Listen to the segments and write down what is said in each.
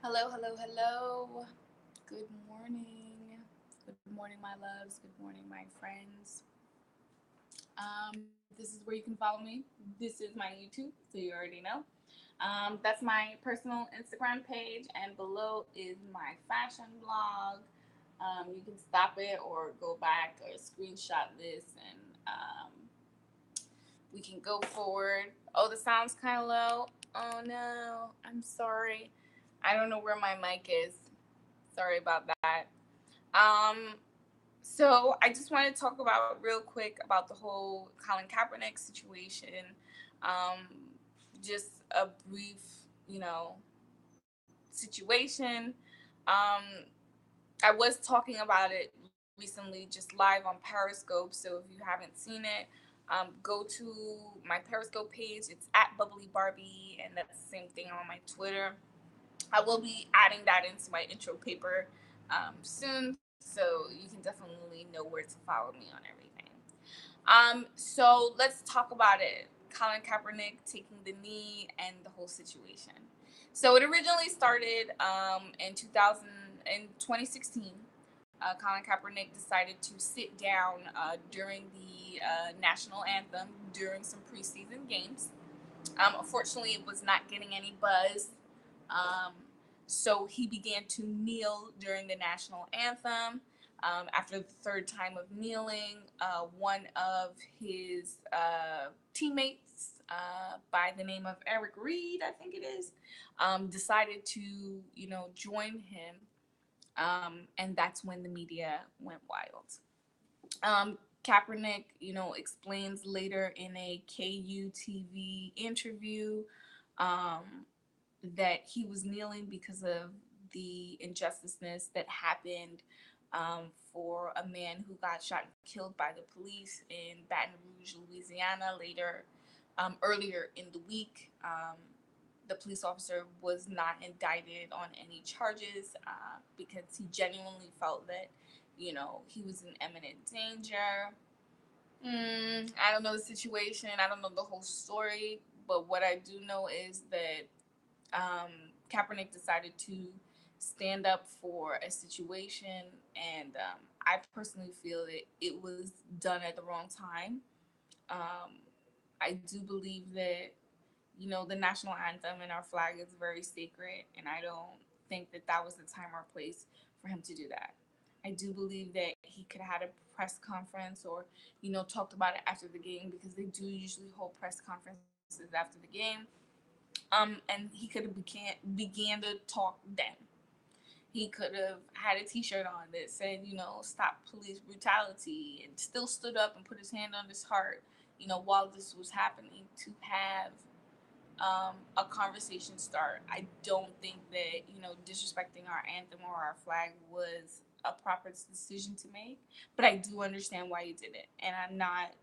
Hello, hello, hello. Good morning. Good morning, my loves. Good morning, my friends. This is where you can follow me. This is my YouTube, so you already know. That's my personal Instagram page, and below is my fashion blog. You can stop it or go back or screenshot this, and we can go forward. Oh, the sound's kind of low. Oh no, I'm sorry. I don't know where my mic is. Sorry about that. Um, so I just want to talk about real quick about the whole Colin Kaepernick situation. Um, just a brief, you know, situation. Um, I was talking about it recently, just live on Periscope. So if you haven't seen it, go to my Periscope page. It's at Bubbly Barbie, and that's the same thing on my Twitter. I will be adding that into my intro paper soon, so you can definitely know where to follow me on everything. So let's talk about it. Colin Kaepernick taking the knee and the whole situation. So it originally started in 2016. Colin Kaepernick decided to sit down during the national anthem during some preseason games. Unfortunately, it was not getting any buzz. Um, so he began to kneel during the national anthem. After the third time of kneeling, one of his teammates, by the name of Eric Reed, I think it is, decided to, join him. And that's when the media went wild. Kaepernick, explains later in a KU TV interview um, that he was kneeling because of the injusticeness that happened for a man who got shot and killed by the police in Baton Rouge, Louisiana, earlier in the week. The police officer was not indicted on any charges because he genuinely felt that, he was in imminent danger. I don't know the situation. I don't know the whole story. But what I do know is that Kaepernick decided to stand up for a situation, and I personally feel that it was done at the wrong time. Um, I do believe that the national anthem and our flag is very sacred, and I don't think that that was the time or place for him to do that. I do believe that he could have had a press conference or talked about it after the game because they do usually hold press conferences after the game. And he could have began to talk then. He could have had a T-shirt on that said, "Stop police brutality," and still stood up and put his hand on his heart, while this was happening to have a conversation start. I don't think that disrespecting our anthem or our flag was a proper decision to make, but I do understand why you did it, and I'm not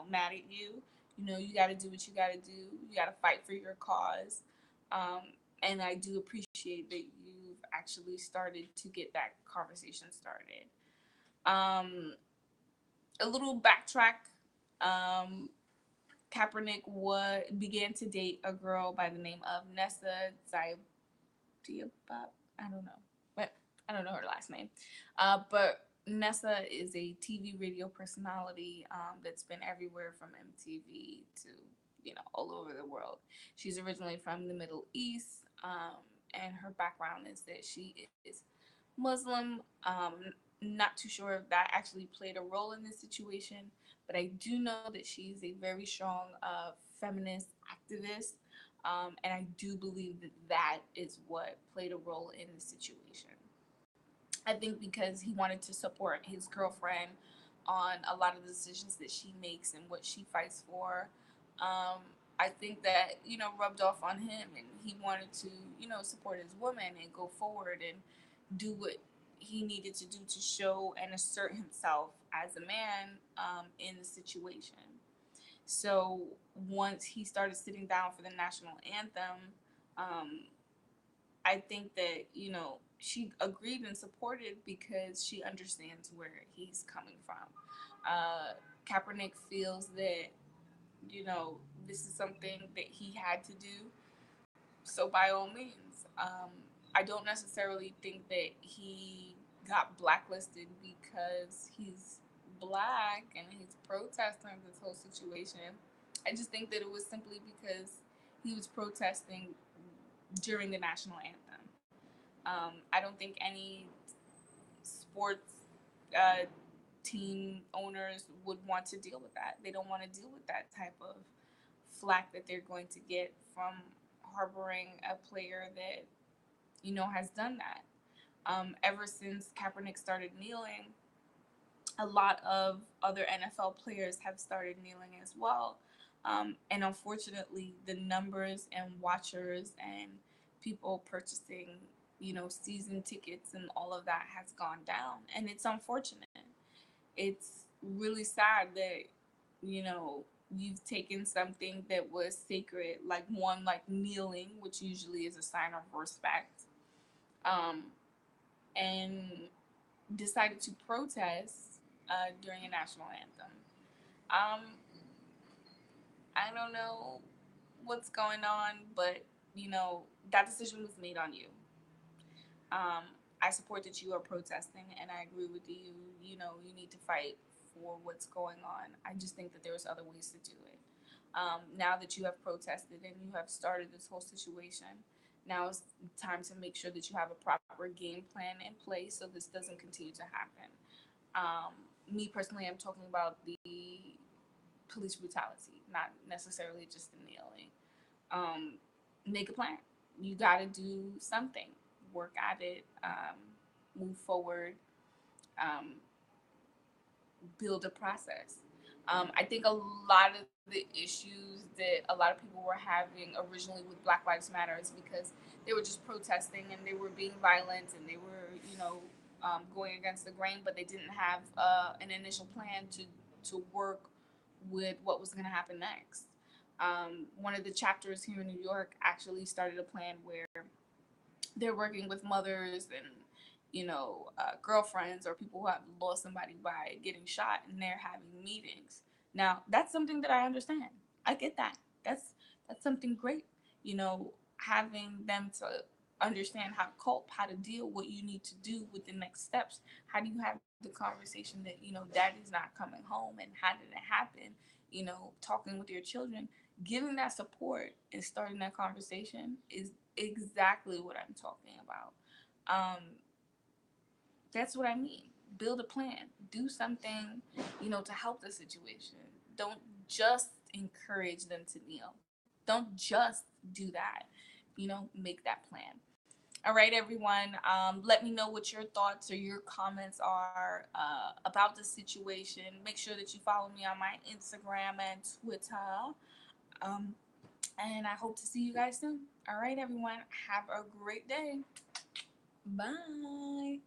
mad at you. You got to do what you got to do. You got to fight for your cause, um, and I do appreciate that you've actually started to get that conversation started. Um, a little backtrack. Um, began to date a girl by the name of Nessa Diabab. I don't know, but I don't know her last name. But Nessa is a TV radio personality that's been everywhere from MTV to all over the world. She's originally from the Middle East, and her background is that she is Muslim. Not too sure if that actually played a role in this situation, but I do know that she's a very strong feminist activist, and I do believe that that is what played a role in the situation. I think because he wanted to support his girlfriend on a lot of the decisions that she makes and what she fights for. Um, I think that rubbed off on him, and he wanted to support his woman and go forward and do what he needed to do to show and assert himself as a man in the situation. So once he started sitting down for the national anthem, um, I think that she agreed and supported because she understands where he's coming from. Kaepernick feels that this is something that he had to do, so by all means, I don't necessarily think that he got blacklisted because he's black and he's protesting this whole situation. I just think that it was simply because he was protesting during the national anthem. I don't think any sports uh, team owners would want to deal with that. They don't want to deal with that type of flack that they're going to get from harboring a player that has done that. Ever since Kaepernick started kneeling, a lot of other NFL players have started kneeling as well. And unfortunately, the numbers and watchers and people purchasing, season tickets and all of that has gone down. And it's unfortunate. It's really sad that, you know, you've taken something that was sacred, like one like kneeling, which usually is a sign of respect, um, and decided to protest during a national anthem. Um, I don't know what's going on, but that decision was made on you. I support that you are protesting, and I agree with you. You need to fight for what's going on. I just think that there's other ways to do it. Now that you have protested and you have started this whole situation, now it's time to make sure that you have a proper game plan in place so this doesn't continue to happen. Um, Me personally, I'm talking about the police brutality, not necessarily just the kneeling. Um, Make a plan. You got to do something. Work at it. Move forward. Um, Build a process. I think a lot of the issues that a lot of people were having originally with Black Lives Matter is because they were just protesting and they were being violent and they were, going against the grain, but they didn't have an initial plan to work with what was going to happen next. One of the chapters here in New York actually started a plan where they're working with mothers and girlfriends or people who have lost somebody by getting shot, and they're having meetings. Now that's something that I understand. I get that. That's something great. Having them to understand how to cope, how to deal, what you need to do with the next steps. How do you have the conversation that daddy's not coming home, and how did it happen? Talking with your children, giving that support and starting that conversation is exactly what I'm talking about. Um, that's what I mean. Build a plan. Do something, to help the situation. Don't just encourage them to kneel. Don't just do that. Make that plan. All right, everyone. Let me know what your thoughts or your comments are about the situation. Make sure that you follow me on my Instagram and Twitter. Um, and I hope to see you guys soon. All right, everyone. Have a great day. Bye.